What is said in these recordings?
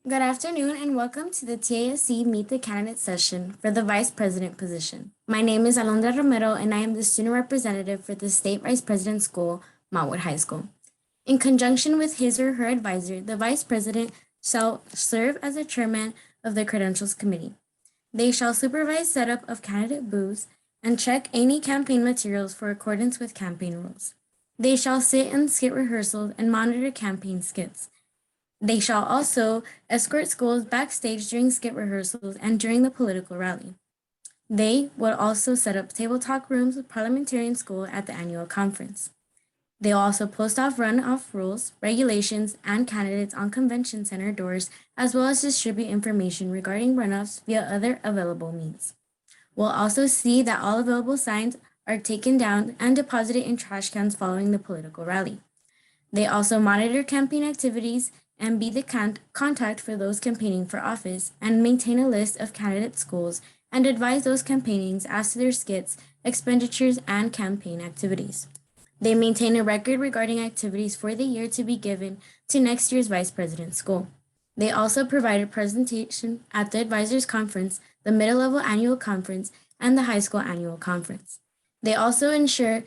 Good afternoon and welcome to the TASC Meet the Candidate session for the Vice President position. My name is Alondra Romero and I am the student representative for the State Vice President School, Mountwood High School. In conjunction with his or her advisor, the Vice President shall serve as the chairman of the Credentials Committee. They shall supervise setup of candidate booths and check any campaign materials for accordance with campaign rules. They shall sit in skit rehearsals and monitor campaign skits. They shall also escort schools backstage during skit rehearsals and during the political rally. They will also set up table talk rooms with parliamentarian school at the annual conference. They'll also post off runoff rules, regulations, and candidates on convention center doors, as well as distribute information regarding runoffs via other available means. We'll also see that all available signs are taken down and deposited in trash cans following the political rally. They also monitor campaign activities and be the contact for those campaigning for office and maintain a list of candidate schools and advise those campaigning as to their skits, expenditures, and campaign activities. They maintain a record regarding activities for the year to be given to next year's Vice President School. They also provide a presentation at the Advisors Conference, the Middle Level Annual Conference, and the High School Annual Conference. They also ensure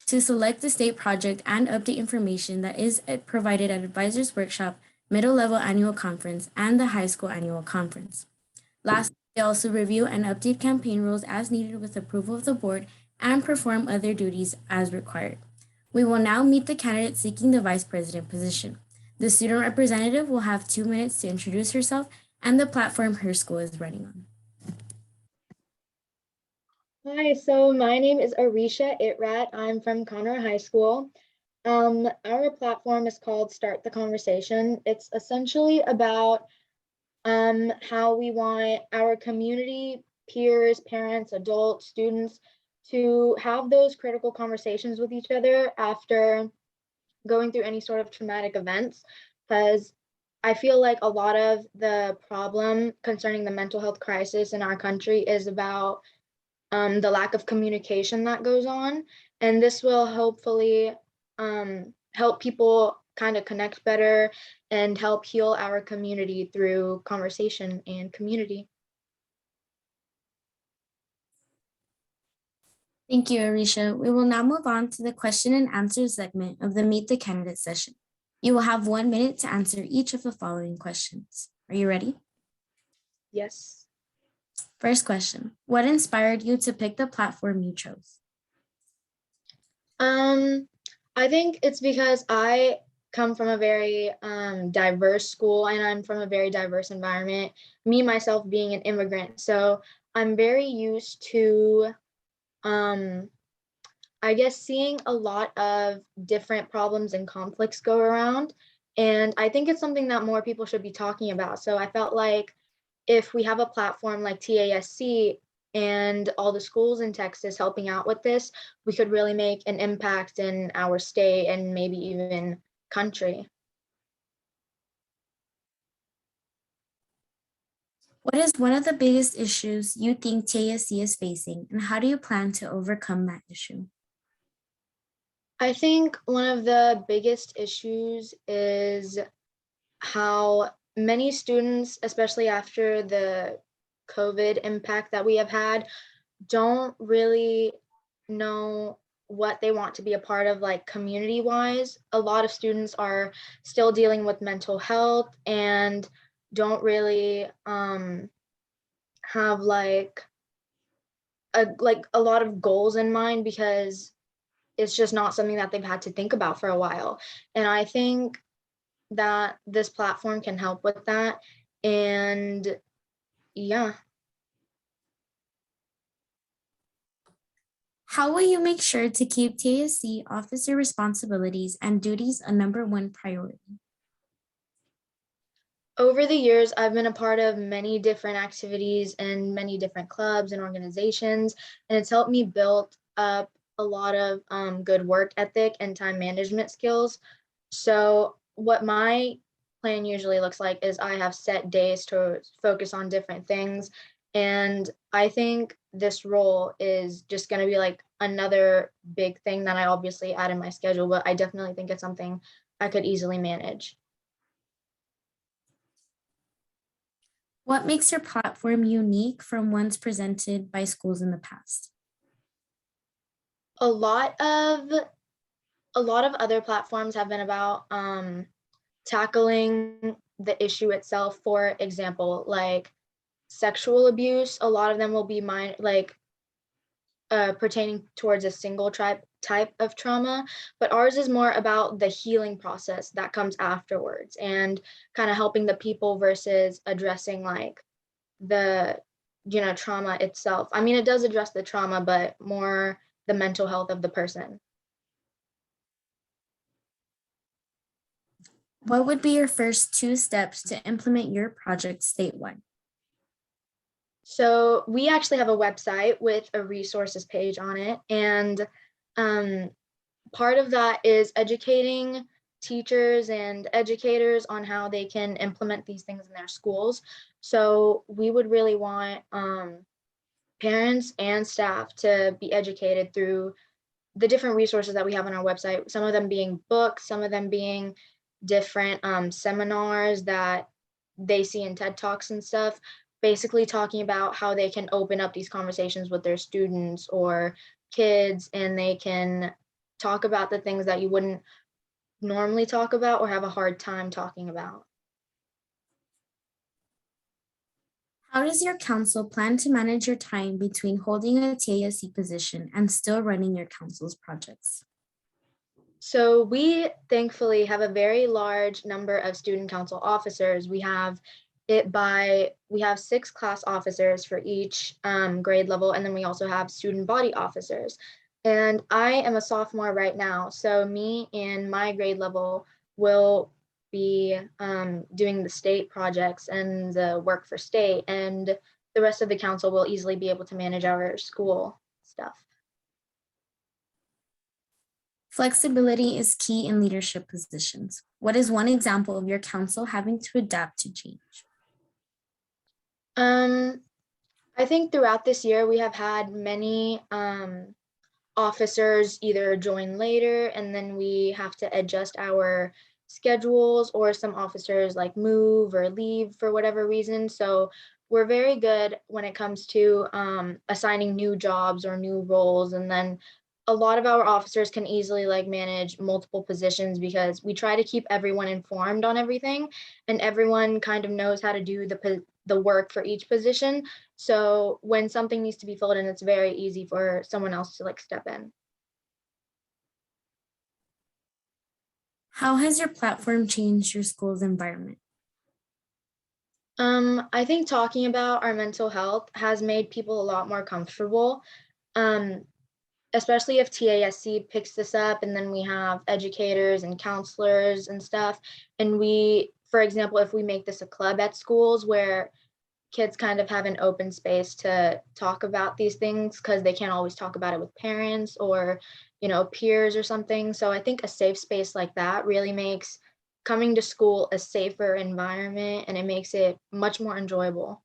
to select the state project and update information that is provided at Advisors Workshop, Middle Level Annual Conference, and the High School Annual Conference. Lastly, they also review and update campaign rules as needed with approval of the board and perform other duties as required. We will now meet the candidate seeking the Vice President position. The student representative will have 2 minutes to introduce herself and the platform her school is running on. Hi, so my name is Arisha Itrat. I'm from Conroe High School. Our platform is called Start the Conversation. It's essentially about how we want our community, peers, parents, adults, students to have those critical conversations with each other after going through any sort of traumatic events, because I feel like a lot of the problem concerning the mental health crisis in our country is about the lack of communication that goes on. And this will hopefully help people kind of connect better and help heal our community through conversation and community. Thank you, Arisha. We will now move on to the question and answer segment of the Meet the Candidate session. You will have 1 minute to answer each of the following questions. Are you ready? Yes. First question, what inspired you to pick the platform you chose? I think it's because I come from a very diverse school and I'm from a very diverse environment, me myself being an immigrant. So I'm very used to, I guess, seeing a lot of different problems and conflicts go around. And I think it's something that more people should be talking about. So I felt like if we have a platform like TASC and all the schools in Texas helping out with this, we could really make an impact in our state and maybe even country. What is one of the biggest issues you think TASC is facing, and how do you plan to overcome that issue? I think one of the biggest issues is how many students, especially after the COVID impact that we have had, don't really know what they want to be a part of, like community wise. A lot of students are still dealing with mental health and don't really have like a lot of goals in mind, because it's just not something that they've had to think about for a while. And I think that this platform can help with that. And yeah. How will you make sure to keep TASC officer responsibilities and duties a #1 priority? Over the years, I've been a part of many different activities and many different clubs and organizations, and it's helped me build up a lot of good work ethic and time management skills. So what my plan usually looks like is I have set days to focus on different things. And I think this role is just going to be like another big thing that I obviously add in my schedule, but I definitely think it's something I could easily manage. What makes your platform unique from ones presented by schools in the past? A lot of other platforms have been about tackling the issue itself. For example, like sexual abuse. A lot of them will be pertaining towards a single type of trauma, but ours is more about the healing process that comes afterwards and kind of helping the people versus addressing like the trauma itself. I mean, it does address the trauma, but more the mental health of the person. What would be your first 2 steps to implement your project statewide? So we actually have a website with a resources page on it, and um, part of that is educating teachers and educators on how they can implement these things in their schools. So we would really want parents and staff to be educated through the different resources that we have on our website, some of them being books, some of them being different seminars that they see in TED Talks and stuff, basically talking about how they can open up these conversations with their students or kids, and they can talk about the things that you wouldn't normally talk about or have a hard time talking about. How does your council plan to manage your time between holding a TASC position and still running your council's projects? So we thankfully have a very large number of student council officers. We have 6 class officers for each grade level, and then we also have student body officers. And I am a sophomore right now, so me and my grade level will be doing the state projects and the work for state, and the rest of the council will easily be able to manage our school stuff. Flexibility is key in leadership positions. What is one example of your council having to adapt to change? I think throughout this year, we have had many officers either join later and then we have to adjust our schedules, or some officers like move or leave for whatever reason. So we're very good when it comes to assigning new jobs or new roles. And then a lot of our officers can easily like manage multiple positions because we try to keep everyone informed on everything, and everyone kind of knows how to do the work for each position. So when something needs to be filled in, it's very easy for someone else to like step in. How has your platform changed your school's environment? I think talking about our mental health has made people a lot more comfortable, um, especially if TASC picks this up, and then we have educators and counselors and stuff. And we, for example, if we make this a club at schools where kids kind of have an open space to talk about these things because they can't always talk about it with parents or peers or something. So I think a safe space like that really makes coming to school a safer environment, and it makes it much more enjoyable.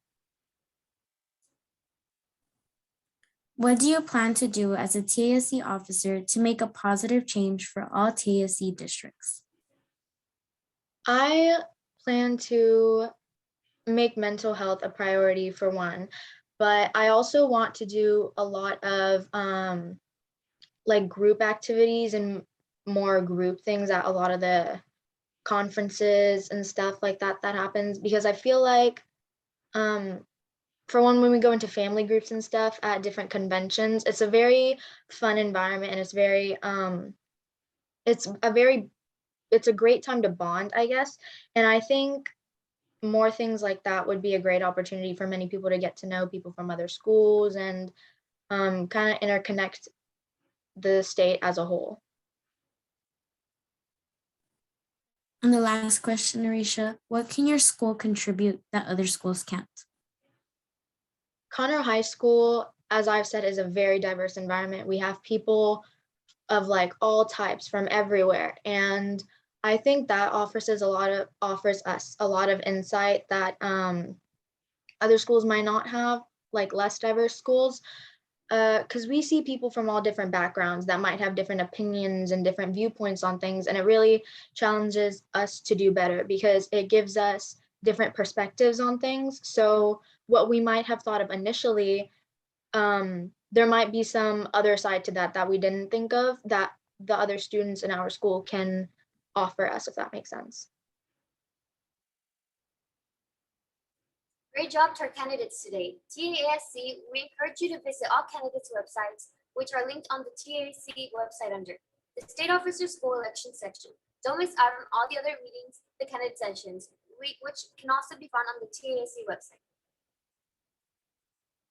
What do you plan to do as a TASC officer to make a positive change for all TASC districts? I plan to make mental health a priority for one, but I also want to do a lot of like group activities and more group things at a lot of the conferences and stuff like that happens, because I feel like for one, when we go into family groups and stuff at different conventions, it's a very fun environment, and it's a very it's a great time to bond, I guess. And I think more things like that would be a great opportunity for many people to get to know people from other schools and kind of interconnect the state as a whole. And the last question, Arisha, what can your school contribute that other schools can't? Conroe High School, as I've said, is a very diverse environment. We have people of like all types from everywhere, and I think that offers us a lot of insight that other schools might not have, like less diverse schools, because we see people from all different backgrounds that might have different opinions and different viewpoints on things, and it really challenges us to do better because it gives us different perspectives on things. So what we might have thought of initially, there might be some other side to that that we didn't think of that the other students in our school can offer us, if that makes sense. Great job to our candidates today. TASC, we encourage you to visit all candidates' websites, which are linked on the TASC website under the State Officer School Election section. Don't miss out on all the other meetings, the candidate sessions, which can also be found on the TASC website.